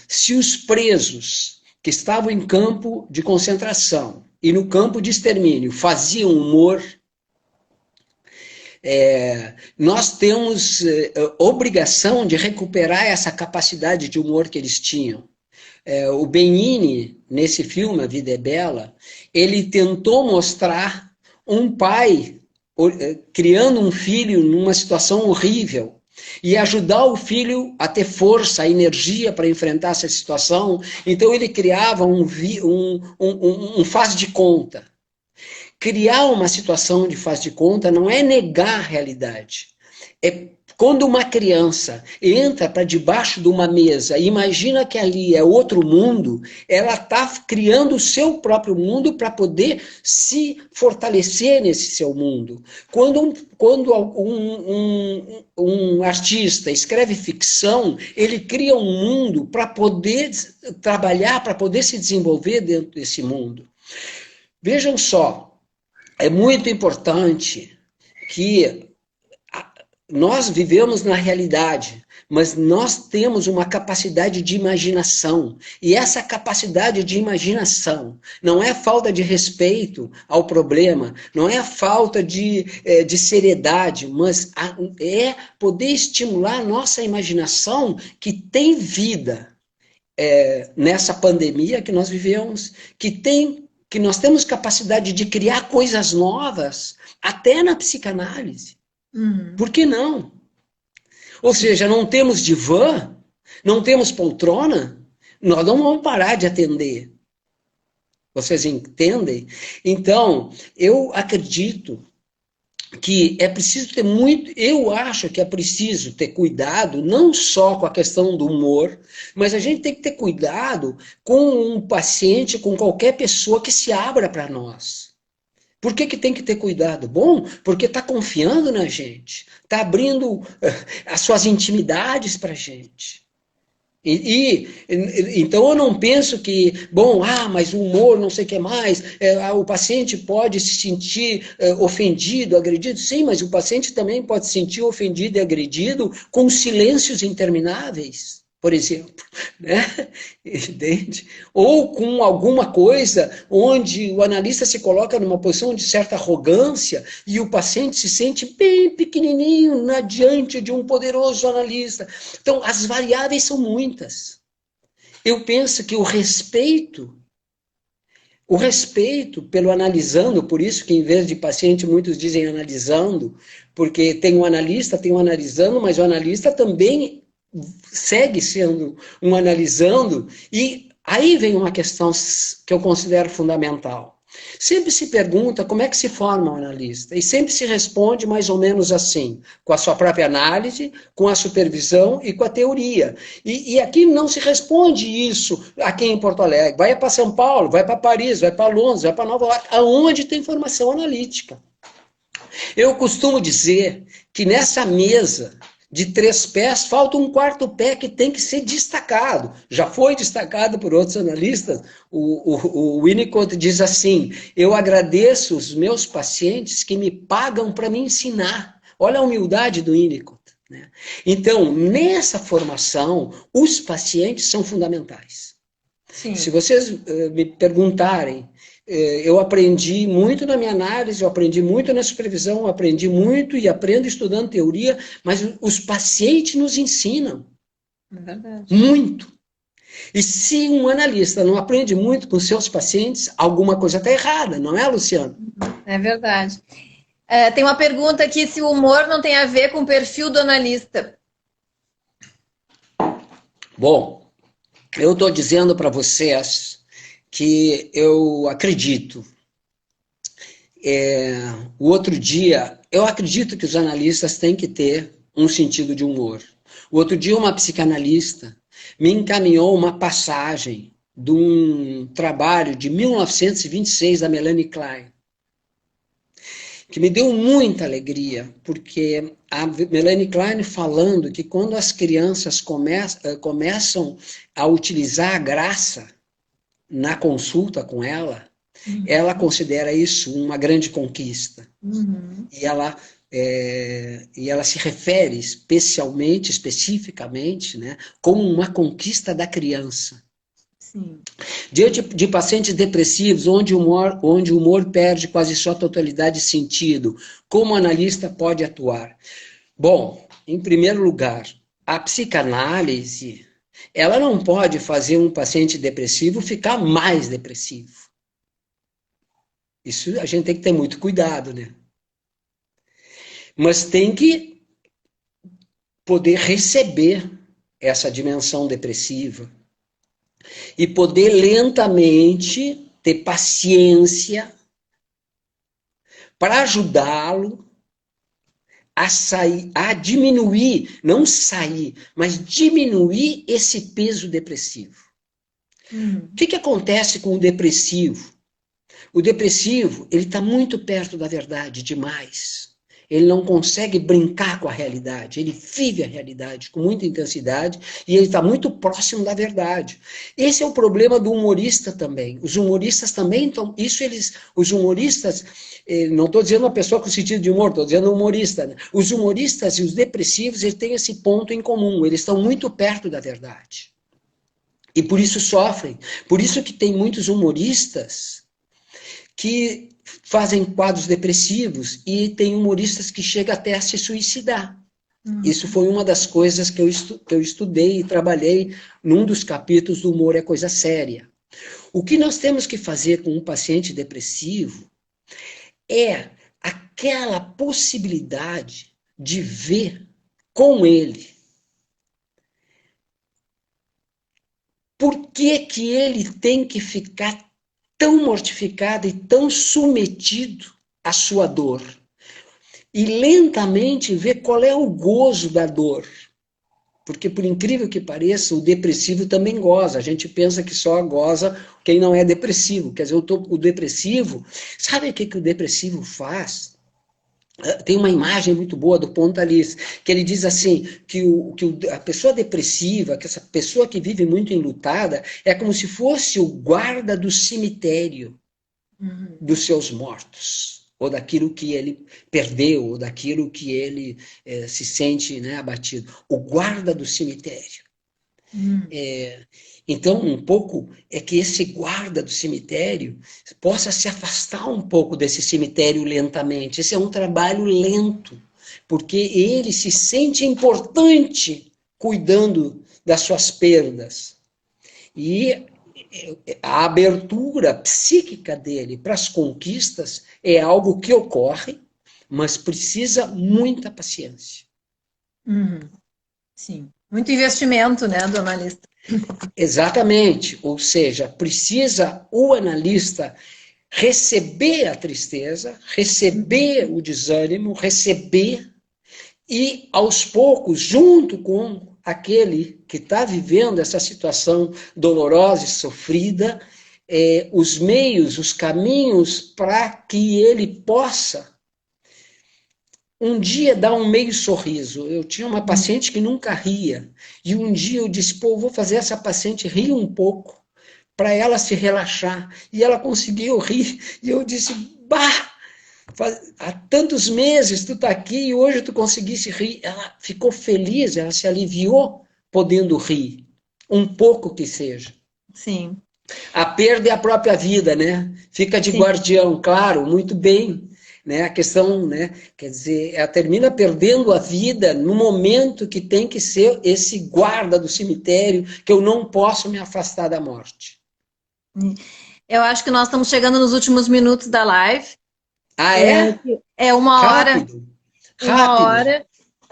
se os presos que estavam em campo de concentração e no campo de extermínio faziam humor, nós temos obrigação de recuperar essa capacidade de humor que eles tinham. O Benigni, nesse filme A Vida é Bela, ele tentou mostrar um pai criando um filho numa situação horrível, e ajudar o filho a ter força, energia para enfrentar essa situação. Então ele criava um faz de conta. Criar uma situação de faz de conta não é negar a realidade. Quando uma criança entra para debaixo de uma mesa e imagina que ali é outro mundo, ela está criando o seu próprio mundo para poder se fortalecer nesse seu mundo. Quando um artista escreve ficção, ele cria um mundo para poder trabalhar, para poder se desenvolver dentro desse mundo. Vejam só, é muito importante que nós vivemos na realidade, mas nós temos uma capacidade de imaginação. E essa capacidade de imaginação não é falta de respeito ao problema, não é falta de seriedade, mas é poder estimular a nossa imaginação que tem vida nessa pandemia que nós vivemos, que nós temos capacidade de criar coisas novas, até na psicanálise. Por que não? Ou seja, não temos divã, não temos poltrona, nós não vamos parar de atender. Vocês entendem? Então, eu acredito que é preciso ter muito, eu acho que é preciso ter cuidado não só com a questão do humor, mas a gente tem que ter cuidado com um paciente, com qualquer pessoa que se abra para nós. Por que tem que ter cuidado? Bom, porque está confiando na gente, está abrindo as suas intimidades para a gente. Então eu não penso que, bom, mas o humor, não sei o que mais, o paciente pode se sentir ofendido, agredido. Sim, mas o paciente também pode se sentir ofendido e agredido com silêncios intermináveis, por exemplo, né? Entende? Ou com alguma coisa onde o analista se coloca numa posição de certa arrogância e o paciente se sente bem pequenininho diante de um poderoso analista. Então, as variáveis são muitas. Eu penso que o respeito pelo analisando, por isso que em vez de paciente muitos dizem analisando, porque tem um analista, tem um analisando, mas o analista também segue sendo um analisando, e aí vem uma questão que eu considero fundamental. Sempre se pergunta como é que se forma um analista, e sempre se responde mais ou menos assim, com a sua própria análise, com a supervisão e com a teoria. E aqui não se responde isso aqui em Porto Alegre. Vai para São Paulo, vai para Paris, vai para Londres, vai para Nova York, aonde tem formação analítica. Eu costumo dizer que nessa mesa de 3 pés, falta um 4º pé que tem que ser destacado. Já foi destacado por outros analistas. O Winnicott diz assim: eu agradeço os meus pacientes que me pagam para me ensinar. Olha a humildade do Winnicott, né? Então, nessa formação, os pacientes são fundamentais. Sim. Se vocês me perguntarem, eu aprendi muito na minha análise, eu aprendi muito na supervisão, eu aprendi muito e aprendo estudando teoria, mas os pacientes nos ensinam. É verdade. Muito. E se um analista não aprende muito com seus pacientes, alguma coisa está errada, não é, Luciano? É verdade. Tem uma pergunta aqui, se o humor não tem a ver com o perfil do analista. Bom, eu estou dizendo para vocês que eu acredito. O outro dia, eu acredito que os analistas têm que ter um sentido de humor. O outro dia, uma psicanalista me encaminhou uma passagem de um trabalho de 1926 da Melanie Klein, que me deu muita alegria, porque a Melanie Klein falando que quando as crianças começam a utilizar a graça na consulta com ela, ela considera isso uma grande conquista. E ela se refere especificamente, né, como uma conquista da criança. Sim. Diante de pacientes depressivos, onde o humor perde quase sua totalidade de sentido, como o analista pode atuar? Bom, em primeiro lugar, a psicanálise, ela não pode fazer um paciente depressivo ficar mais depressivo. Isso a gente tem que ter muito cuidado, né? Mas tem que poder receber essa dimensão depressiva e poder lentamente ter paciência para ajudá-lo a sair, a diminuir, não sair, mas diminuir esse peso depressivo. O que acontece com o depressivo? O depressivo, ele está muito perto da verdade, demais. Ele não consegue brincar com a realidade, ele vive a realidade com muita intensidade e ele está muito próximo da verdade. Esse é o problema do humorista também. Os humoristas também estão... Os humoristas, não estou dizendo uma pessoa com sentido de humor, estou dizendo humorista, né? Os humoristas e os depressivos, eles têm esse ponto em comum, eles estão muito perto da verdade. E por isso sofrem. Por isso que tem muitos humoristas que fazem quadros depressivos e tem humoristas que chegam até a se suicidar. Isso foi uma das coisas que eu estudei e trabalhei num dos capítulos do Humor é Coisa Séria. O que nós temos que fazer com um paciente depressivo é aquela possibilidade de ver com ele por que ele tem que ficar tão mortificado e tão submetido à sua dor. e lentamente ver qual é o gozo da dor. Porque, por incrível que pareça, o depressivo também goza. A gente pensa que só goza quem não é depressivo. Quer dizer, o depressivo... Sabe o que o depressivo faz? Tem uma imagem muito boa do Pontalis, que ele diz assim, que a pessoa depressiva, que essa pessoa que vive muito enlutada, é como se fosse o guarda do cemitério dos seus mortos, ou daquilo que ele perdeu, ou daquilo que ele se sente, né, abatido. O guarda do cemitério. Então, um pouco é que esse guarda do cemitério possa se afastar um pouco desse cemitério lentamente. Esse é um trabalho lento, porque ele se sente importante cuidando das suas perdas. E a abertura psíquica dele para as conquistas é algo que ocorre, mas precisa muita paciência. Sim. Muito investimento, né, do analista. Exatamente, ou seja, precisa o analista receber a tristeza, receber o desânimo, receber e, aos poucos, junto com aquele que está vivendo essa situação dolorosa e sofrida, os meios, os caminhos para que ele possa um dia dar um meio sorriso. Eu tinha uma paciente que nunca ria, e um dia eu disse, pô, eu vou fazer essa paciente rir um pouco, para ela se relaxar, e ela conseguiu rir, e eu disse, bah, há tantos meses tu está aqui, e hoje tu conseguisse rir. Ela ficou feliz, ela se aliviou podendo rir, um pouco que seja. Sim. A perda é a própria vida, né? Fica de guardião, claro, muito bem. Né, a questão, né, quer dizer, ela termina perdendo a vida no momento que tem que ser esse guarda do cemitério, que eu não posso me afastar da morte. Eu acho que nós estamos chegando nos últimos minutos da live. Ah, é? É uma hora. Rápido. Uma hora.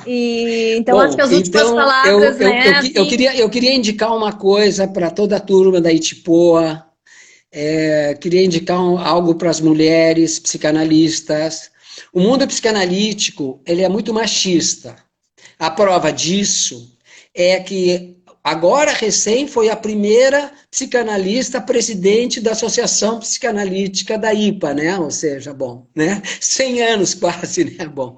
E, então, bom, acho que as últimas palavras, né? Eu queria indicar uma coisa para toda a turma da Itipoa. Queria indicar algo para as mulheres psicanalistas. O mundo psicanalítico, ele é muito machista. A prova disso é que agora recém foi a primeira psicanalista presidente da Associação Psicanalítica da IPA, né? Ou seja, bom, né? 100 anos quase, né? Bom,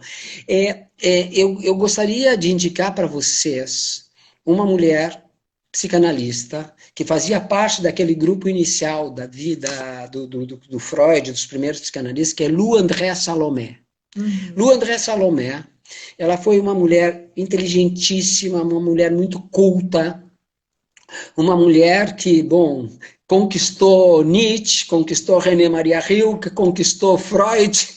eu gostaria de indicar para vocês uma mulher psicanalista que fazia parte daquele grupo inicial da vida do Freud, dos primeiros psicanalistas, que é Lou André Salomé. Lou André Salomé, ela foi uma mulher inteligentíssima, uma mulher muito culta, uma mulher que, bom, conquistou Nietzsche, conquistou René Maria Rilke, conquistou Freud,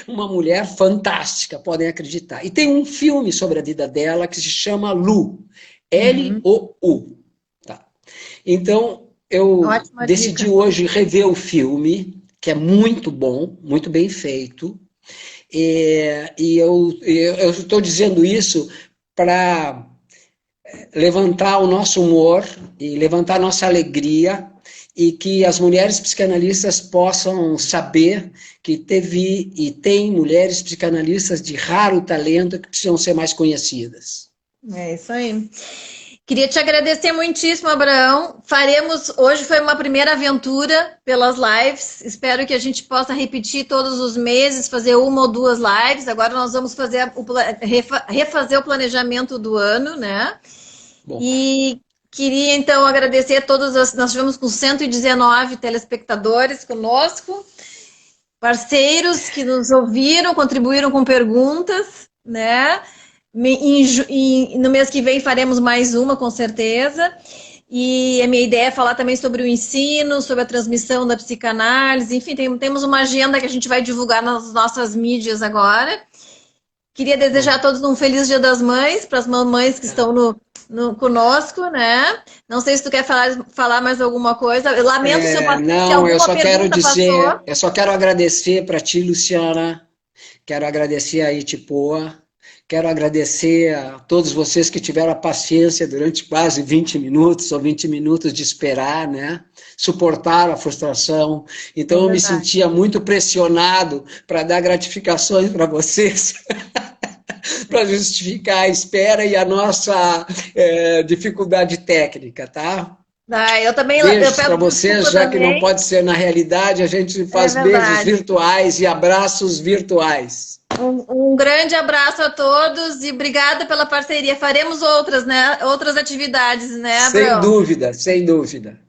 uma mulher fantástica, podem acreditar. E tem um filme sobre a vida dela que se chama Lou, L-O-U. Tá. Então, eu decidi hoje rever o filme, que é muito bom, muito bem feito, e eu estou dizendo isso para levantar o nosso humor e levantar a nossa alegria, e que as mulheres psicanalistas possam saber que teve e tem mulheres psicanalistas de raro talento que precisam ser mais conhecidas. É isso aí. Queria te agradecer muitíssimo, Abraão. Hoje foi uma primeira aventura pelas lives. Espero que a gente possa repetir todos os meses, fazer uma ou duas lives. Agora nós vamos refazer o planejamento do ano, né? Bom. E queria, então, agradecer a todos. Nós tivemos com 119 telespectadores conosco, parceiros que nos ouviram, contribuíram com perguntas, né? No mês que vem faremos mais uma, com certeza. E a minha ideia é falar também sobre o ensino, sobre a transmissão da psicanálise. Enfim, temos uma agenda que a gente vai divulgar nas nossas mídias agora. Queria desejar a todos um feliz Dia das Mães, para as mamães que estão conosco, né? Não sei se tu quer falar mais alguma coisa. Eu lamento se eu passei. Não, eu só quero dizer, eu só quero agradecer para ti, Luciana. Quero agradecer a Itipoa Quero agradecer a todos vocês que tiveram a paciência durante quase 20 minutos ou 20 minutos de esperar, né? Suportaram a frustração. Então, eu me sentia muito pressionado para dar gratificações para vocês, para justificar a espera e a nossa dificuldade técnica, tá? Eu também Beijos para vocês, já que não pode ser na realidade, a gente faz beijos virtuais e abraços virtuais. Um grande abraço a todos e obrigada pela parceria. Faremos outras, né? Outras atividades, né, Abraão? Sem dúvida, sem dúvida.